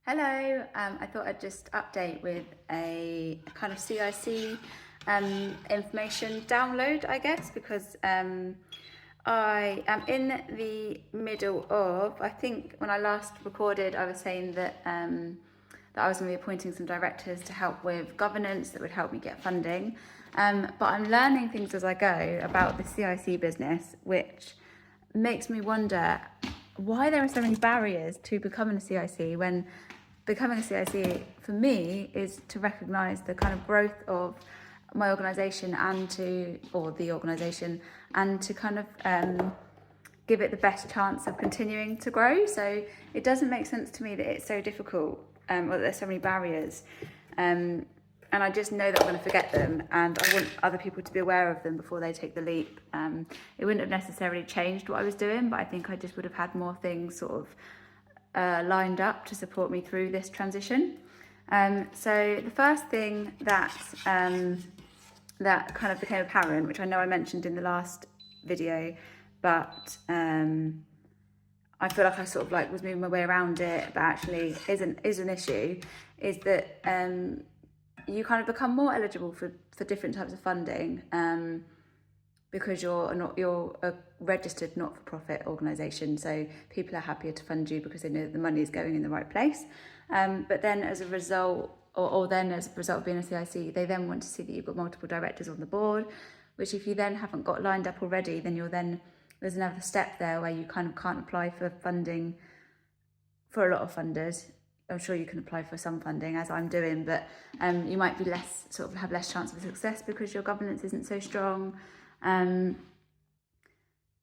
Hello, I thought I'd just update with a kind of CIC information download, I guess, because I am in the middle of, I think when I last recorded, I was saying that, that I was going to be appointing some directors to help with governance that would help me get funding. But I'm learning things as I go about the CIC business, which makes me wonder why there are so many barriers to becoming a CIC when becoming a CIC for me is to recognise the kind of growth of my organisation or the organisation, and to kind of give it the best chance of continuing to grow. So it doesn't make sense to me that it's so difficult, or that there's so many barriers. And I just know that I'm going to forget them, and I want other people to be aware of them before they take the leap. It wouldn't have necessarily changed what I was doing, but I think I just would have had more things sort of lined up to support me through this transition. So the first thing that that kind of became apparent, which I know I mentioned in the last video, but I feel like I sort of like was moving my way around it, but actually is an issue, is that you kind of become more eligible for different types of funding because you're a registered not-for-profit organisation, so people are happier to fund you because they know that the money is going in the right place. But then as a result, or then as a result of being a CIC, they then want to see that you've got multiple directors on the board, which if you then haven't got lined up already, then there's another step there where you kind of can't apply for funding for a lot of funders. I'm sure you can apply for some funding, as I'm doing, but you might be have less chance of success because your governance isn't so strong.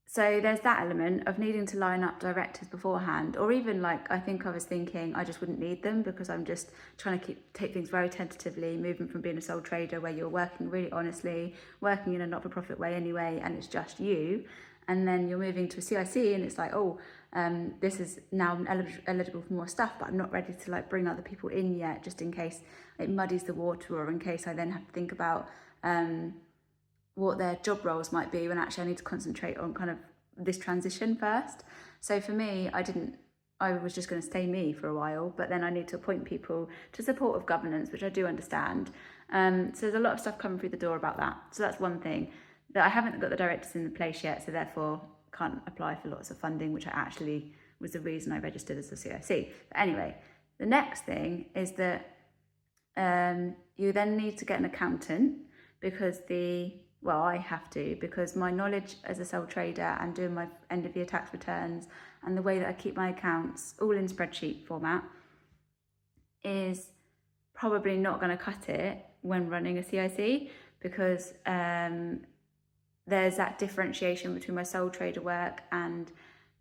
So there's that element of needing to line up directors beforehand, or even like I think I was thinking I just wouldn't need them because I'm just trying to take things very tentatively, moving from being a sole trader where you're working really honestly, working in a not-for-profit way anyway, and it's just you, and then you're moving to a CIC and it's like, this is now eligible for more stuff, but I'm not ready to like bring other people in yet, just in case it muddies the water, or in case I then have to think about what their job roles might be when actually I need to concentrate on kind of this transition first. So for me, I was just going to stay me for a while, but then I need to appoint people to support with governance, which I do understand. So there's a lot of stuff coming through the door about that. So that's one thing, that I haven't got the directors in place yet, so therefore can't apply for lots of funding, which I actually was the reason I registered as a CIC. But anyway, the next thing is that you then need to get an accountant, because I have to, because my knowledge as a sole trader and doing my end of year tax returns and the way that I keep my accounts all in spreadsheet format is probably not going to cut it when running a CIC, because there's that differentiation between my sole trader work and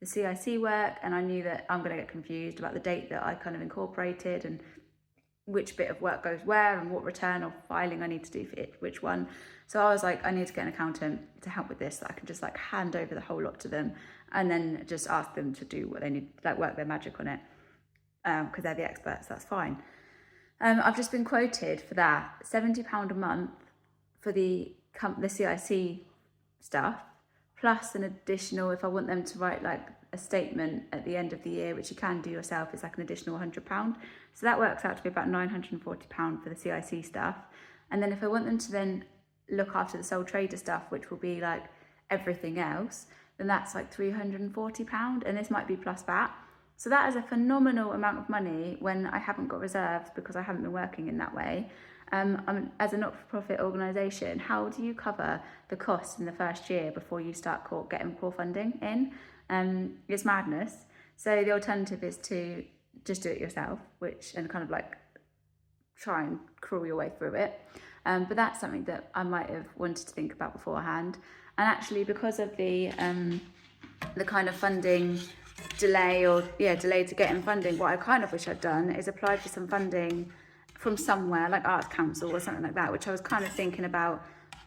the CIC work, and I knew that I'm going to get confused about the date that I kind of incorporated and which bit of work goes where and what return or filing I need to do for which one. So I was like, I need to get an accountant to help with this, so I can just like hand over the whole lot to them and then just ask them to do what they need, like work their magic on it, because they're the experts. That's fine. I've just been quoted for that £70 a month for the CIC stuff, plus an additional, if I want them to write like a statement at the end of the year, which you can do yourself, it's like an additional £100. So that works out to be about £940 for the CIC stuff. And then if I want them to then look after the sole trader stuff, which will be like everything else, then that's like £340, and this might be plus VAT. So that is a phenomenal amount of money when I haven't got reserves, because I haven't been working in that way. As a not-for-profit organisation, how do you cover the costs in the first year before you start getting core funding in? It's madness. So the alternative is to just do it yourself, and kind of like try and crawl your way through it. But that's something that I might have wanted to think about beforehand. And actually, because of the kind of funding delay to getting funding, what I kind of wish I'd done is applied for some funding from somewhere like Arts Council or something like that, which I was kind of thinking about.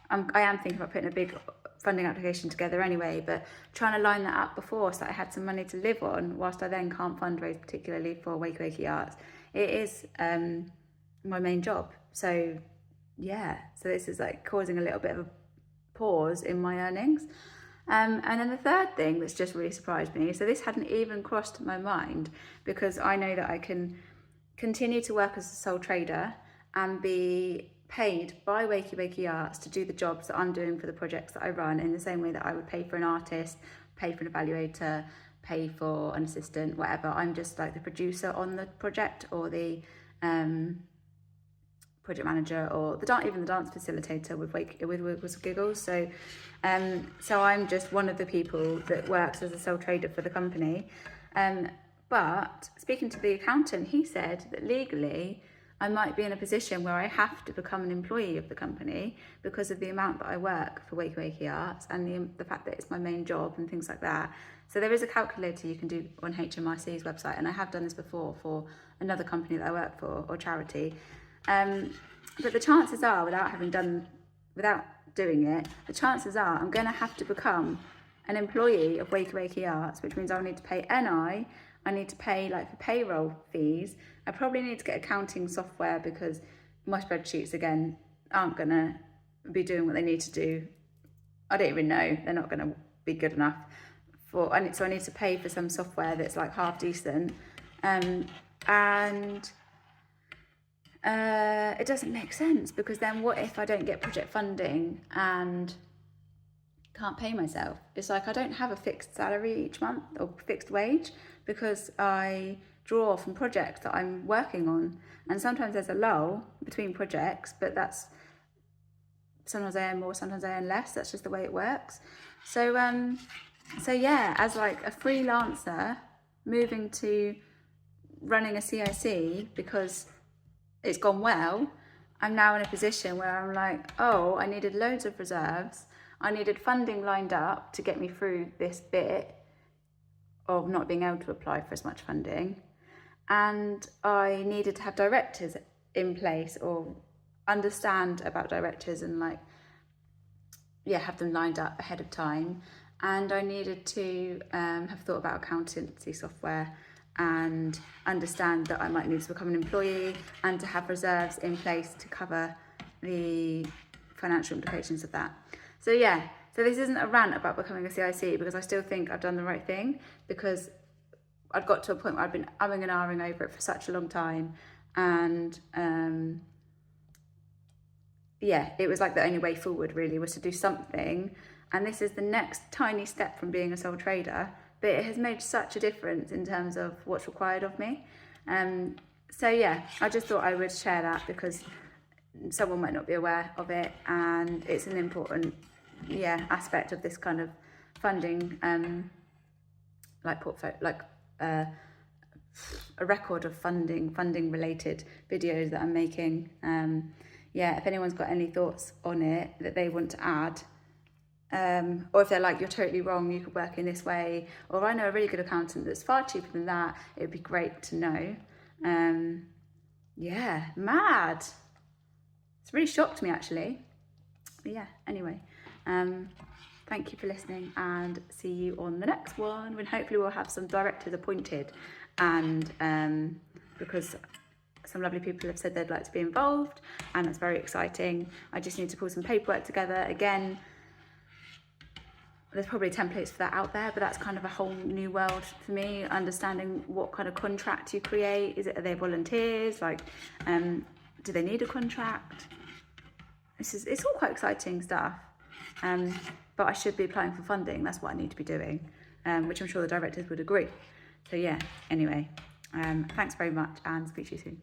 I am thinking about putting a big funding application together anyway, but trying to line that up before so that I had some money to live on whilst I then can't fundraise particularly for Wakey Wakey Arts. It is my main job. So yeah, so this is like causing a little bit of a pause in my earnings. And then the third thing that's just really surprised me, so this hadn't even crossed my mind, because I know that I can continue to work as a sole trader and be paid by Wakey Arts to do the jobs that I'm doing for the projects that I run, in the same way that I would pay for an artist, pay for an evaluator, pay for an assistant, whatever. I'm just like the producer on the project, or the project manager, or even the dance facilitator with Wiggles Giggles. So I'm just one of the people that works as a sole trader for the company. But speaking to the accountant, he said that legally I might be in a position where I have to become an employee of the company because of the amount that I work for Wakey Arts, and the fact that it's my main job and things like that. So there is a calculator you can do on HMRC's website, and I have done this before for another company that I work for, or charity. But the chances are, without doing it, the chances are I'm going to have to become an employee of Wakey Arts, which means I'll need to pay NI, I need to pay like for payroll fees. I probably need to get accounting software because my spreadsheets, again, aren't going to be doing what they need to do. I don't even know. They're not going to be good enough. So I need to pay for some software that's like half decent. It doesn't make sense, because then what if I don't get project funding and can't pay myself? It's like I don't have a fixed salary each month or fixed wage, because I draw from projects that I'm working on, and sometimes there's a lull between projects, but that's sometimes I earn more, sometimes I earn less. That's just the way it works. So yeah, as like a freelancer moving to running a CIC because it's gone well, I'm now in a position where I'm like, oh, I needed loads of reserves. I needed funding lined up to get me through this bit of not being able to apply for as much funding. And I needed to have directors in place, or understand about directors, and have them lined up ahead of time. And I needed to have thought about accountancy software and understand that I might need to become an employee, and to have reserves in place to cover the financial implications of that. So yeah, so this isn't a rant about becoming a CIC, because I still think I've done the right thing, because I'd got to a point where I've been umming and ahhing over it for such a long time. And it was like the only way forward really was to do something. And this is the next tiny step from being a sole trader, but it has made such a difference in terms of what's required of me. So yeah, I just thought I would share that, because someone might not be aware of it, and it's an important aspect of this kind of funding, a record of funding related videos that I'm making. If anyone's got any thoughts on it that they want to add, or if they're like, you're totally wrong, you could work in this way, or I know a really good accountant that's far cheaper than that, it would be great to know. Mad. It's really shocked me actually. But yeah, anyway, thank you for listening, and see you on the next one, when hopefully we'll have some directors appointed, and because some lovely people have said they'd like to be involved, and it's very exciting. I just need to pull some paperwork together. Again, there's probably templates for that out there, but that's kind of a whole new world for me, understanding what kind of contract you create. Are they volunteers? Do they need a contract? It's all quite exciting stuff. But I should be applying for funding. That's what I need to be doing, which I'm sure the directors would agree. So yeah, anyway, thanks very much, and speak to you soon.